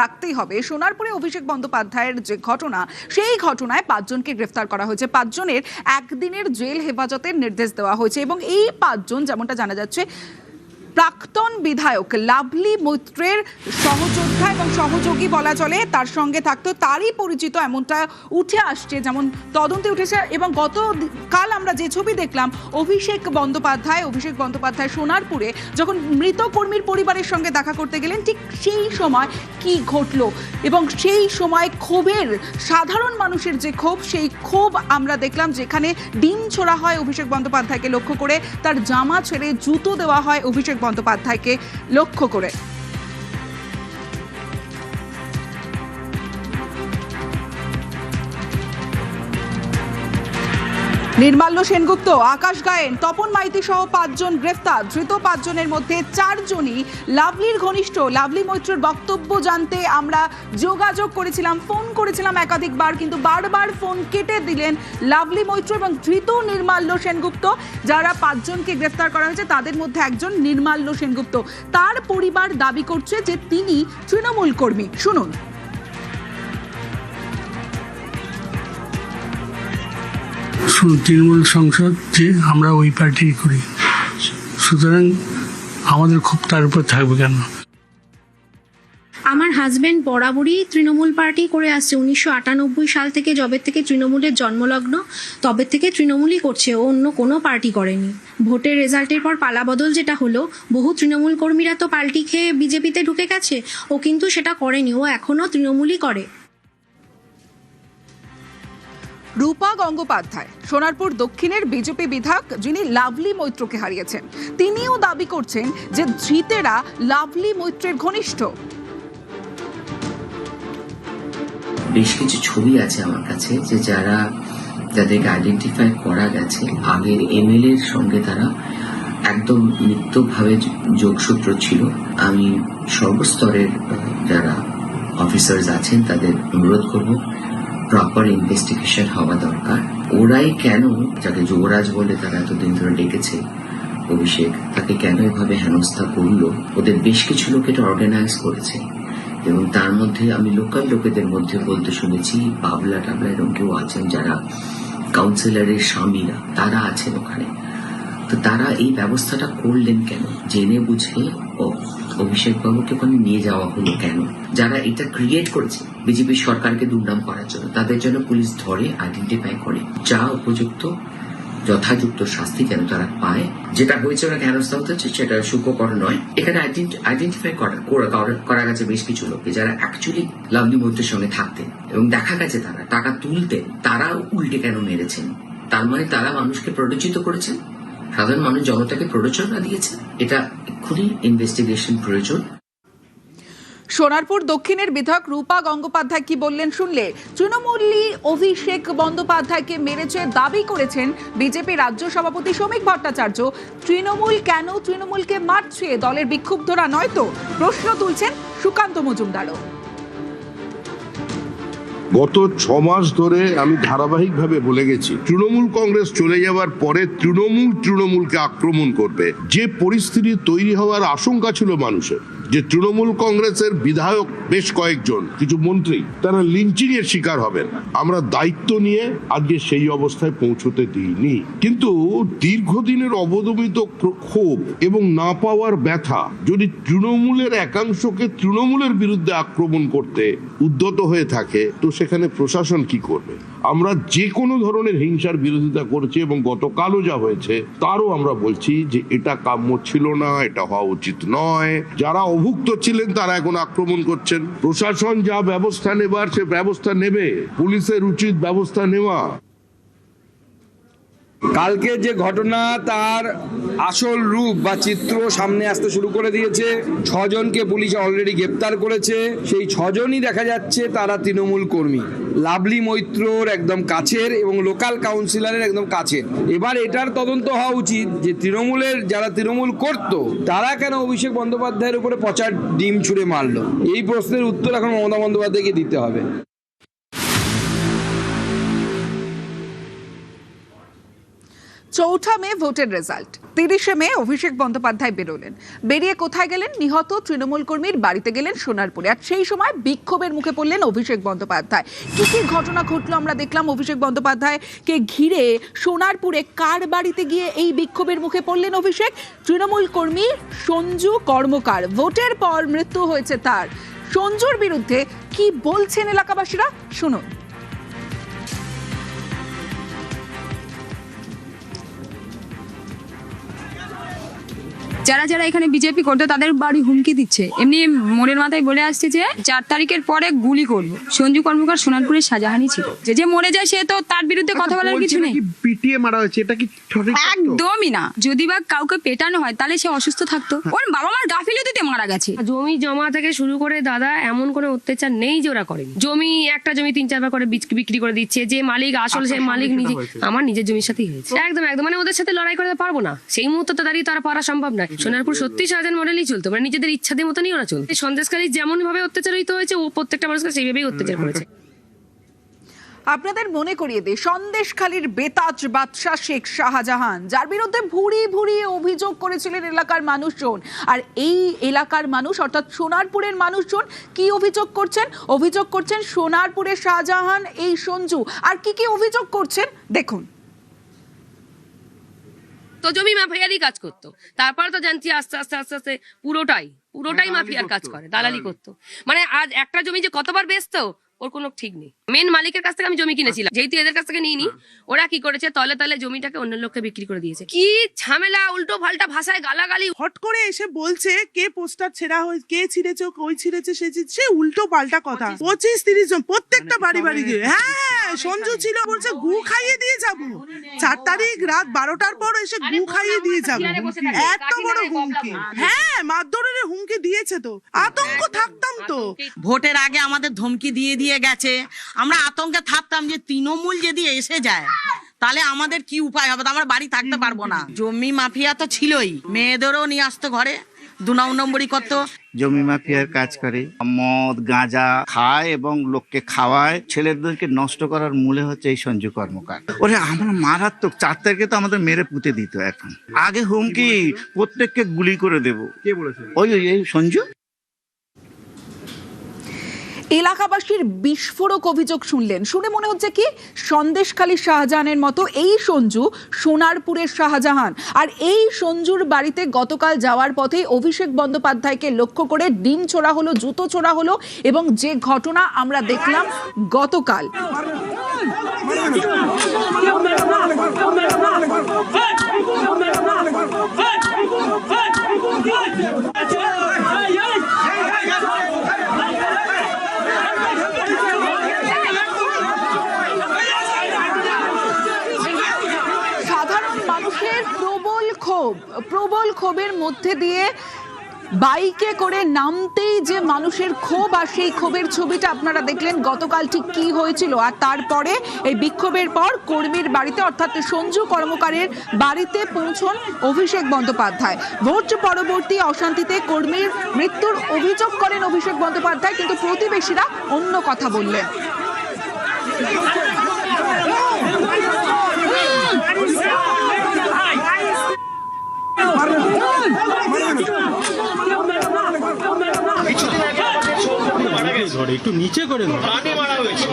রাখতেই হবে। সোনারপুরে অভিষেক বন্দ্যোপাধ্যায়ের যে ঘটনা, সেই ঘটনায় 5 জনকে গ্রেফতার করা হয়েছে। 5 জনের একদিনের জেল হেফাজতের নির্দেশ দেওয়া হয়েছে এবং এই 5 জন যেমনটা জানা যাচ্ছে প্রাক্তন বিধায়ক লাভলি মৈত্রের সহযোদ্ধা এবং সহযোগী বলা চলে, তার সঙ্গে থাকতো তারই পরিচিত এমনটা উঠে আসছে, যেমন তদন্তে উঠেছে। এবং গতকাল আমরা যে ছবি দেখলাম অভিষেক বন্দ্যোপাধ্যায় সোনারপুরে যখন মৃত কর্মীর পরিবারের সঙ্গে দেখা করতে গেলেন, ঠিক সেই সময় কি ঘটলো এবং সেই সময় ক্ষোভের, সাধারণ মানুষের যে ক্ষোভ, সেই ক্ষোভ আমরা দেখলাম, যেখানে ডিম ছোড়া হয় অভিষেক বন্দ্যোপাধ্যায়কে লক্ষ্য করে, তার জামা ছেড়ে জুতো দেওয়া হয় অভিষেক বন্দ্যোপাধ্যায়কে লক্ষ্য করে। নির্মাল্য সেনগুপ্ত, আকাশ গায়েন, তপন মাইতি সহ 5 জন গ্রেফতার। ধৃত 5 জনের মধ্যে 4 জনই লাভলির ঘনিষ্ঠ। লাভলি মৈত্রের বক্তব্য জানতে আমরা যোগাযোগ করেছিলাম, ফোন করেছিলাম একাধিকবার, কিন্তু বারবার ফোন কেটে দিলেন লাভলি মৈত্র এবং ধৃত নির্মাল্য সেনগুপ্ত। যারা 5 জনকে গ্রেফতার করা হয়েছে তাদের মধ্যে একজন নির্মাল্য সেনগুপ্ত। তার পরিবার দাবি করছে যে তিনি তৃণমূল কর্মী। শুনুন। তৃণমূল সংসদ যে আমরা ওই পার্টি করি, সুতরাং আমাদের খুব তার উপর থাকবে কেন? আমার হাজবেন্ড বরাবরই তৃণমূল পার্টি করে আসছে। 1998 সাল থেকে, যবে থেকে তৃণমূলের জন্মলগ্ন, তবে থেকে তৃণমূলই করছে, ও অন্য কোনো পার্টি করেনি। ভোটের রেজাল্টের পর পালাবদল যেটা হলো, বহু তৃণমূল কর্মীরা তো পাল্টি খেয়ে বিজেপিতে ঢুকে গেছে, ও কিন্তু সেটা করেনি, ও এখনো তৃণমূলই করে। রূপা গঙ্গোপাধ্যায় সোনারপুর দক্ষিণের বিজেপি বিধায়ক, যিনি লাভলি মৈত্রকে হারিয়েছেন, তিনিও দাবি করছেন যে ধৃতেরা লাভলি মৈত্রের ঘনিষ্ঠ। বেশ কিছু ছবি আছে আমার কাছে যে যাদেরকে আইডেন্টিফাই করা গেছে, আগের এমএলএ এর সঙ্গে তারা একদম নিত্যভাবে যোগসূত্র ছিল। আমি সর্বস্তরের যারা অফিসার্স আছেন তাদের অনুরোধ করব, প্রপার ইনভেস্টিগেশন হওয়া দরকার। ওরাই কেন, যাকে যুবরাজ বলে তারা এতদিন ধরে ডেকেছে অভিষেক, তাকে কেন এভাবে হেনস্থা করলো? ওদের বেশ কিছু লোক এটা অর্গানাইজ করেছে এবং তার মধ্যে আমি লোকাল লোকেদের মধ্যে বলতে শুনেছি বাবলা টাবলা এরকম কেউ আছেন যারা কাউন্সিলরের স্বামীরা, তারা আছেন ওখানে। তো তারা এই ব্যবস্থাটা করলেন কেন? জেনে বুঝে অভিষেক বাবুকে ওখানে নিয়ে যাওয়া হলো কেন? যারা এটা ক্রিয়েট করেছে বিজেপি সরকারকে দুর্নাম করার জন্য, তাদের জন্য পুলিশ ধরে আইডেন্টিফাই করে, যা উপযুক্ত যথাযুক্ত শাস্তি যেন তারা পায়। যেটা হয়েছে ওরা হেনস্থা হতে হচ্ছে সেটা সুখকর নয়। এখানে আইডেন্টিফাই করা গেছে বেশ কিছু লোককে যারা অ্যাকচুয়ালি লাভলি মৈত্রের সঙ্গে থাকতেন এবং দেখা গেছে তারা টাকা তুলতেন। তারা উল্টে কেন মেরেছেন? তার মানে তারা মানুষকে প্ররোচিত করেছেন, সাধারণ মানুষ জনতাকে প্ররোচনা দিয়েছে। এটা এক্ষুনি ইনভেস্টিগেশন প্রয়োজন। সোনারপুর দক্ষিণের বিধায়ক রূপা গঙ্গোপাধ্যায় কি বললেন শুনলে, তৃণমূলী অভিষেক বন্দ্যোপাধ্যায়কে মেরেছে দাবি করেছেন বিজেপি রাজ্য সভাপতি শ্রমিক ভট্টাচার্য। তৃণমূল কেন তৃণমূলকে মারছে? দলের বিক্ষুব্ধরা নয় তো? প্রশ্ন তুলছেন সুকান্ত মজুমদারও। গত 6 মাস ধরে আমি ধারাবাহিকভাবে বলে গেছি, তৃণমূল কংগ্রেস চলে যাওয়ার পরে তৃণমূলকে আক্রমণ করবে। যে পরিস্থিতি তৈরি হওয়ার আশঙ্কা ছিল মানুষের, যে তৃণমূল কংগ্রেসের বিধায়ক বেশ কয়েকজন, কিছু মন্ত্রী, তারা লিঞ্চিং এর শিকার হবেন, আমরা দায়িত্ব নিয়ে আজকে সেই অবস্থায় পৌঁছতে দিইনি। কিন্তু দীর্ঘদিনের অবদমিত ক্ষোভ এবং না পাওয়ার ব্যথা যদি তৃণমূলের একাংশকে তৃণমূলের বিরুদ্ধে আক্রমণ করতে উদ্যত হয়ে থাকে, তো সেখানে প্রশাসন কি করবে? আমরা যে কোনো ধরনের হিংসার বিরোধিতা করছি এবং গতকালও যা হয়েছে তারও আমরা বলছি যে এটা কাম্য ছিল না, এটা হওয়া উচিত নয়। যারা অভুক্ত ছিলেন তারা এখন আক্রমণ করছেন। প্রশাসন যা ব্যবস্থা নেবার সে ব্যবস্থা নেবে, পুলিশের উচিত ব্যবস্থা নেওয়া। কালকে যে ঘটনা, তার আসল রূপ বা চিত্র সামনে আসতে শুরু করে দিয়েছে। 6 জনকে পুলিশ অলরেডি গ্রেপ্তার করেছে। সেই 6 জনই দেখা যাচ্ছে তারা তৃণমূল কর্মী, লাভলি মৈত্রর একদম কাছের এবং লোকাল কাউন্সিলরের একদম কাছের। এবার এটার তদন্ত হওয়া উচিত যে তৃণমূলের যারা তৃণমূল করত তারা কেন অভিষেক বন্দ্যোপাধ্যায়ের উপরে পচার ডিম ছুঁড়ে মারলো। এই প্রশ্নের উত্তর এখন মমতা বন্দ্যোপাধ্যায়কে দিতে হবে। 4 মে ভোটের রেজাল্ট, 30 মে অভিষেক বন্দ্যোপাধ্যায় বেরোলেন। বেরিয়ে কোথায় গেলেন? নিহত তৃণমূল কর্মীর বাড়িতে গেলেন সোনারপুরে। আর সেই সময় বিক্ষোভের মুখে পড়লেন অভিষেক বন্দ্যোপাধ্যায়। কি কি ঘটনা ঘটলো আমরা দেখলাম অভিষেক বন্দ্যোপাধ্যায়কে ঘিরে। সোনারপুরে কার বাড়িতে গিয়ে এই বিক্ষোভের মুখে পড়লেন অভিষেক? তৃণমূল কর্মী সঞ্জু কর্মকার। ভোটের পর মৃত্যু হয়েছে তার। সঞ্জুর বিরুদ্ধে কি বলছেন এলাকাবাসীরা, শুনুন। যারা যারা এখানে বিজেপি করতো তাদের বাড়ি হুমকি দিচ্ছে। এমনি মনের মাথায় বলে আসছে যে 4 তারিখের পরে গুলি করব। সঞ্জু কর্মকার সোনারপুরের শাহজাহানি ছিল। যে মরে যায় সে তো তার বিরুদ্ধে কথা বলার কিছু নেই। পিটিয়ে মারা হয়েছে, এটা কি সঠিক? একদমই না। যদি বা কাউকে পেটানো হয় তাহলে সে অসুস্থ থাকতো। ওর বাবা মার গাফিলতিতে মারা গেছে। জমি জমা থেকে শুরু করে দাদা এমন কোনো অত্যাচার নেই যে ওরা করেনি। জমি একটা জমি 3-4 বার করে বিক্রি করে দিচ্ছে। যে মালিক আসল সেই মালিক নিজে আমার নিজের জমির সাথেই হয়েছে। একদম একদম মানে ওদের সাথে লড়াই করতে পারবো না। সেই মুহূর্তে তো দাঁড়িয়ে তারা পারা সম্ভব নয়। সোনারপুর সত্যি শাহজাহান মডেলই চলতো, মানে নিজেদের ইচ্ছাদের মতনই ওরা চলতো। সন্দেশকারী যেমন ভাবে অত্যাচারিত হয়েছে ও প্রত্যেকটা মানুষকে সেইভাবেই অত্যাচার করেছে। আপনাদের মনে করিয়ে দিই, সন্দেশখালীর বেতাজ বাদশা শেখ শাহজাহান, যার বিরুদ্ধে ভুরি ভুরি অভিযোগ করেছিলেন এলাকার মানুষজন। আর এই এলাকার মানুষ অর্থাৎ সোনারপুরের মানুষজন কি অভিযোগ করছেন? অভিযোগ করছেন সোনারপুরের শাহজাহান এই সঞ্জু। আর কি কি অভিযোগ করছেন দেখুন। তো জমি মাফিয়ারই কাজ করতো। তারপরে তো জানছি আস্তে আস্তে আস্তে আস্তে পুরোটাই মাফিয়ার কাজ করে, দালালি করতো। মানে আজ একটা জমি যে কতবার বেচতো ওর কোনো ঠিক নেই। মেন মালিকের কাছ থেকে আমি জমি কিনেছিলাম, যেহেতু এদের কাছ থেকে নিইনি, ওরা কি করেছে তলে তলে জমিটাকে অন্য লোককে বিক্রি করে দিয়েছে। কি ঝামেলা, উল্টো পাল্টা ভাষায় গালাগালি। হট করে এসে বলছে কে পোস্টার ছেঁড়া হয়েছে, কে ছিঁড়েছে, কই ছিঁড়েছে, সে উল্টো পাল্টা কথা। 25-30 জন প্রত্যেকটা বাড়ি বাড়ি গিয়ে, হ্যাঁ সঞ্জু ছিল, বলছে গু খাইয়ে দিয়ে যাবো। 4 তারিখ রাত 12টার পর এসে গু খাইয়ে দিয়ে যাবো। এত বড় হুমকি, হ্যাঁ মারধরের হুমকি দিয়েছে। তো আতঙ্ক থাকতাম তো। ভোটের আগে আমাদের ধমকি দিয়ে গেছে। আমরা আতঙ্কে থাকতাম যে তৃণমূল যদি এসে যায় তাহলে আমাদের কি উপায় হবে, আমরা বাড়ি থাকতে পারবো না। জমি মাফিয়া তো ছিলই, মেয়েদেরও নিয়ে আসতো ঘরে, 2 নম্বরই করতো। জমি মাফিয়ার কাজ করে, মদ গাঁজা খায় এবং লোককে খাওয়ায়। ছেলেদেরকে নষ্ট করার মূলে হচ্ছে এই সঞ্জু কর্মকার। ওরে আমরা মারাত্মক। 4 তারিখে তো আমাদের মেরে পুঁতে দিত। এখন আগে হুমকি প্রত্যেককে গুলি করে দেবো। কে বলেছে? ওই এই সঞ্জু। এলাকাবাসীর বিস্ফোরক অভিযোগ শুনলেন, শুনে মনে হচ্ছে কি সন্দেশখালীর শাহজাহানের মতো এই সঞ্জু সোনারপুরের শাহজাহান। আর এই সঞ্জুর বাড়িতে গতকাল যাওয়ার পথেই অভিষেক বন্দ্যোপাধ্যায়কে লক্ষ্য করে ডিম ছোড়া হলো, জুতো ছোড়া হলো। এবং যে ঘটনা আমরা দেখলাম গতকাল, প্রবল ক্ষোভের মধ্যে দিয়ে বাইকে করে নামতেই যে মানুষের ক্ষোভ, আর সেই ক্ষোভের ছবিটা আপনারা দেখলেন গতকাল ঠিক কি হয়েছিল। আর তারপরে এই বিক্ষোভের পর কর্মীর বাড়িতে অর্থাৎ সঞ্জু কর্মকারের বাড়িতে পৌঁছন অভিষেক বন্দ্যোপাধ্যায়। ভোট পরবর্তী অশান্তিতে কর্মীর মৃত্যুর অভিযোগ করেন অভিষেক বন্দ্যোপাধ্যায়, কিন্তু প্রতিবেশীরা অন্য কথা বললেন। একটু নিচে করে মারা হয়েছে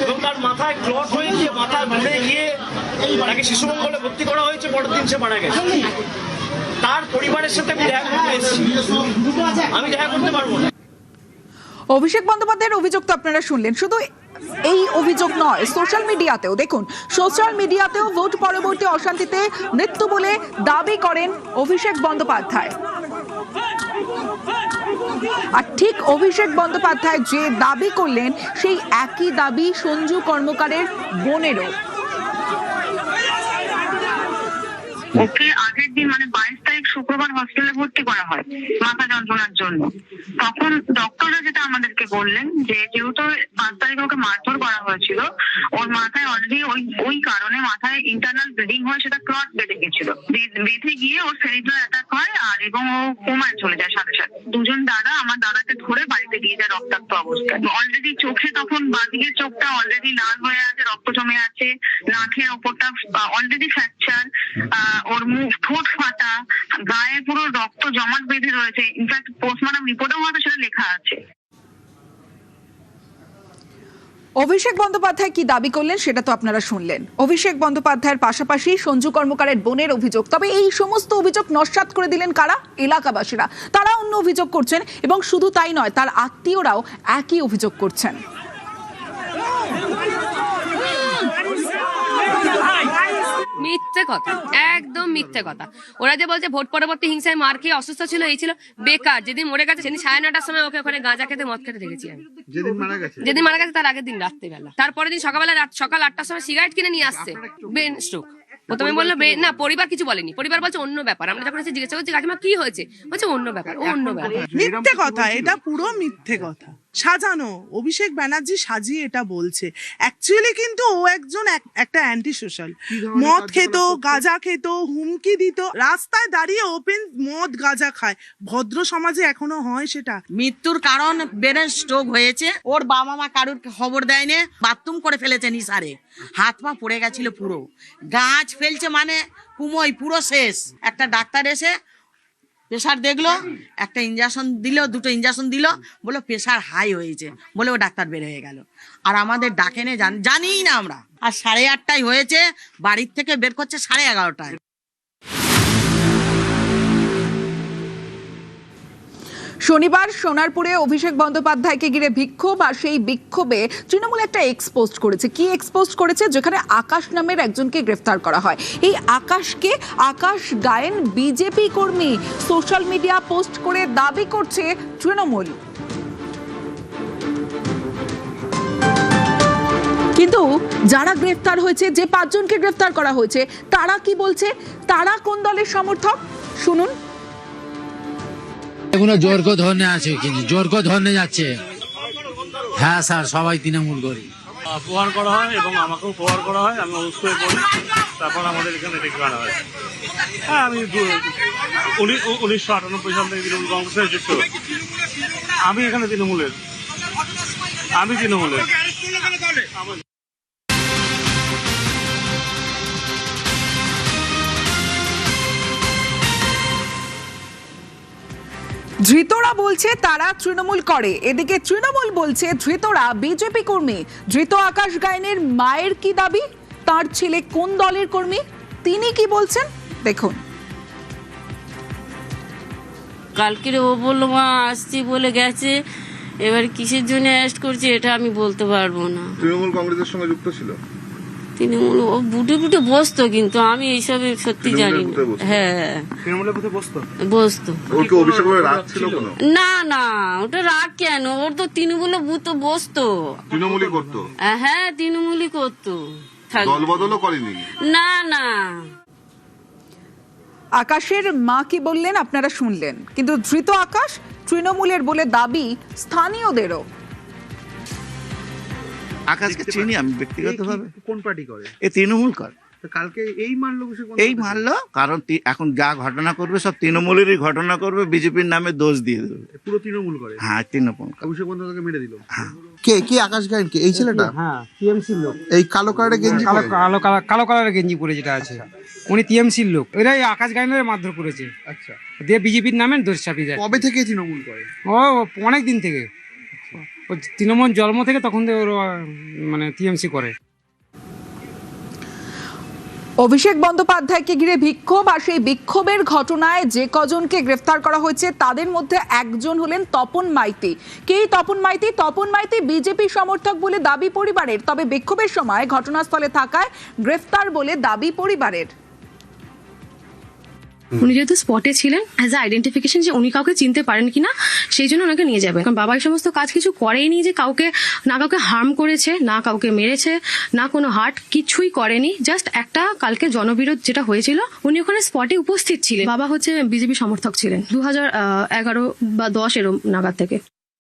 এবং তার মাথায় ক্লট হয়ে গিয়ে মাথা ঘুরে গিয়ে তাকে শিশু মঙ্গলে ভর্তি করা হয়েছে। পরের দিন সে মারা গেছে। তার পরিবারের সাথে আমি দেখা করতে এসেছি, আমি দেখা করতে পারবো না। অভিষেক বন্দ্যোপাধ্যায়ের অভিযোগ তো আপনারা শুনলেন। শুধু এই অভিযোগ নয়, সোশ্যাল মিডিয়াতেও দেখুন, সোশ্যাল মিডিয়াতেও ভোট পরবর্তী অশান্তিতে মৃত্যু বলে দাবি করেন অভিষেক বন্দ্যোপাধ্যায়। আর ঠিক অভিষেক বন্দ্যোপাধ্যায় যে দাবি করলেন সেই একই দাবি সঞ্জু কর্মকারের বোনেরও। ওকে আগের দিন মানে 22 তারিখ শুক্রবার হসপিটালে ভর্তি করা হয় মাথা যন্ত্রণার জন্য। তখন ডক্টররা যেটা আমাদেরকে বললেন যে যেহেতু 5 তারিখে ওকে মারধর করা হয়েছিল, ওর মাথায় অলরেডি ওই কারণে মাথায় ইন্টারনাল ব্লিডিং হয়, সেটা ক্লট বেঁধে গেছিল। বেঁধে গিয়ে ওর সেরিব্রাল অ্যাটাক হয় আর এবং ও কোমায় চলে যায় সাথে সাথে। দুজন দাদা আমার দাদাকে ধরে বাড়িতে দিয়ে যায় রক্তাক্ত অবস্থায়। অলরেডি চোখে তখন বাঁদিকের চোখটা অলরেডি লাল হয়ে আছে, রক্ত জমে আছে, নাকের ওপরটা অলরেডি ফ্র্যাকচার, ওর মুখ ঠোঁট ফাটা, গায়ে পুরো রক্ত জমাট বেঁধে রয়েছে। ইনফ্যাক্ট পোস্টমর্টম রিপোর্টেও হয়তো সেটা লেখা আছে। অভিষেক বন্দ্যোপাধ্যায় কি দাবি করলেন সেটা তো আপনারা শুনলেন। অভিষেক বন্দ্যোপাধ্যায়ের পাশাপাশি সঞ্জু কর্মকারের বোনের অভিযোগ, তবে এই সমস্ত অভিযোগ নস্যাৎ করে দিলেন কারা? এলাকাবাসীরা। তারা অন্য অভিযোগ করছেন এবং শুধু তাই নয়, তার আত্মীয়রাও একই অভিযোগ করছেন। মিথ্যে কথা, একদম মিথ্যে কথা। ওরা যে বলছে ভোট পরবর্তী হিংসায় মার খেয়ে অসুস্থ ছিল, এই ছিল, বেকার। যেদিন মরে গেছে সেদিন 9:30টার সময় ওকে ওখানে গাঁজা খেতে মদ খেতে দেখেছি আমি। যেদিন মারা গেছে তার আগের দিন রাত্রিবেলা, তারপরের দিন সকাল 8টার সময় সিগারেট কিনে নিয়ে আসছে, ব্রেন স্ট্রোক। প্রথমে বললো না, পরিবার কিছু বলেনি, পরিবার বলছে অন্য ব্যাপার। আমরা যখন এসে জিজ্ঞাসা করছি কাকিমা কি হয়েছে, বলছে অন্য ব্যাপার, অন্য ব্যাপার। মিথ্যে কথা, এটা পুরো মিথ্যে কথা, সাজানো। অভিষেক ব্যানার্জি সাজিয়ে এটা বলছে। অ্যাকচুয়ালি কিন্তু ও একজন একটা অ্যান্টি সোশ্যাল। মদ খেত, গাঁজা খেত, হুমকি দিত, রাস্তায় দাঁড়িয়ে ওপেন মদ গাঁজা খায়। ভদ্র সমাজে এখনো হয় সেটা? মৃত্যুর কারণ ব্রেন স্ট্রোক হয়েছে। ওর বাবা মা কারুর খবর দেয়নি, বাথরুম করে ফেলেছে নিসারে, হাত পা পড়ে গেছিল পুরো, গাছ ফেলছে মানে কুমোই পুরো শেষ। একটা ডাক্তার এসে প্রেশার দেখলো, একটা ইঞ্জেকশন দিল, 2টো ইঞ্জেকশন দিল, বললো প্রেশার হাই হয়েছে, বলে ও ডাক্তার বের হয়ে গেল। আর আমাদের ডাকেনে জানিই না আমরা। আর 8:30টায় হয়েছে, বাড়ির থেকে বের করছে 11:30টায়। শনিবার সোনারপুরে অভিষেক বন্দ্যোপাধ্যায়কে ঘিরে বিক্ষোভ, আর সেই বিক্ষোভে তৃণমূল একটা এক্সপোস্ট করেছে। কি এক্সপোস্ট করেছে? যেখানে আকাশ নামের একজনকে গ্রেফতার করা হয়। এই আকাশকে আকাশ গায়েন বিজেপি কর্মী, সোশ্যাল মিডিয়া পোস্ট করে দাবি করছে তৃণমূল। কিন্তু যারা গ্রেফতার হয়েছে, যে 5 জনকে গ্রেফতার করা হয়েছে, তারা কি বলছে? তারা কোন দলের সমর্থক শুনুন। এগুলো জোর করে ধরনে আছে, কিন্তু জোর করে ধরনে যাচ্ছে। হ্যাঁ স্যার, সবাই তৃণমূল করি। প্রহার করা হয় এবং আমাকেও প্রহার করা হয়, আমি অবশ্যই করি। তারপর আমাদের এখানে ডেকে আনা হয়। হ্যাঁ, আমি 1998 সাল থেকে তৃণমূল কংগ্রেসে যুক্ত। আমি এখানে তৃণমূলের। ধৃতরা বলছে তারা তৃণমূল করে, এদিকে তৃণমূল বলছে ধৃতরা বিজেপি কর্মী। ধৃত আকাশ গায়েনের মায়ের কি দাবি? তার ছেলে কোন দলের কর্মী, তিনি কি বলছেন দেখুন। কালকে ও বললো মা আসছি বলে গেছে, এবার কিসের জন্য অ্যারেস্ট করছে এটা আমি বলতে পারবো না। তৃণমূল কংগ্রেসের সঙ্গে যুক্ত ছিল? তৃণমূল ও বুটে বুটে বসতো, কিন্তু আমি এইসবে সত্যি জানি না। হ্যাঁ, তৃণমূলের প্রতি বসতো। ওর কি অভিষেক করে রাগ ছিল কোনো? না না, ওটা রাগ কেন, ওর তো তৃণমূলে বুথে বসতো, তৃণমূলই করতো। হ্যাঁ তৃণমূলই করতো, দল বদলও করেনি? না না। আকাশের মা কি বললেন আপনারা শুনলেন, কিন্তু ধৃত আকাশ তৃণমূলের বলে দাবি স্থানীয়দেরও। আকাশকে চিনি আমি ব্যক্তিগতভাবে। কোন পার্টি করে? এ তৃণমূল করে। কালকে এই মারলো, এই মারলো কারণ এখন যা ঘটনা করবে সব তৃণমূলেরই ঘটনা করবে, বিজেপির নামে দোষ দিয়ে দেবে। পুরো তৃণমূল করে? হ্যাঁ তৃণমূল। অভিষেক বন্দ্যোপাধ্যায়কে মেরে দিল। কে কি আকাশ গায়েন? কে এই ছেলেটা? হ্যাঁ, টিএমসির লোক। এই কালো কালারের গেঞ্জি পরে? কালো কালারের গেঞ্জি পরে যেটা আছে, উনি টিএমসির লোক। এরাই আকাশ গায়েনের মারধর করেছে। আচ্ছা, দিয়ে বিজেপির নামে দোষ চাপিয়ে যায়। কবে থেকে তৃণমূল করে? ও অনেক দিন থেকে, ও তৃণমূল জন্ম থেকে তখন থেকে ওরা মানে টিএমসি করে। অভিষেক বন্দ্যোপাধ্যায়কে ঘিরে বিক্ষোভ, আর সেই বিক্ষোভের ঘটনায় যে কজনকে গ্রেফতার করা হয়েছে তাদের মধ্যে একজন হলেন তপন মাইতি। কে তপন মাইতি? তপন মাইতি বিজেপি সমর্থক বলে দাবি পরিবারের, তবে বিক্ষোভের সময় ঘটনাস্থলে থাকায় গ্রেফতার বলে দাবি পরিবারের। উনি যেহেতু স্পটে ছিলেন, অ্যাজ আ আইডেন্টিফিকেশন যে উনি কাউকে চিনতে পারেন কিনা, সেই জন্য ওনাকে নিয়ে যাবে। কারণ বাবা এই সমস্ত কাজ কিছু করেনি, যে কাউকে না কাউকে হার্ম করেছে, না কাউকে মেরেছে, না কোনো হার্ট, কিছুই করেনি। জাস্ট একটা কালকে জনবিরোধ যেটা হয়েছিল, উনি ওখানে স্পটে উপস্থিত ছিলেন। বাবা হচ্ছে বিজেপি সমর্থক ছিলেন 2011 বা 10 এরম নাগাদ থেকে।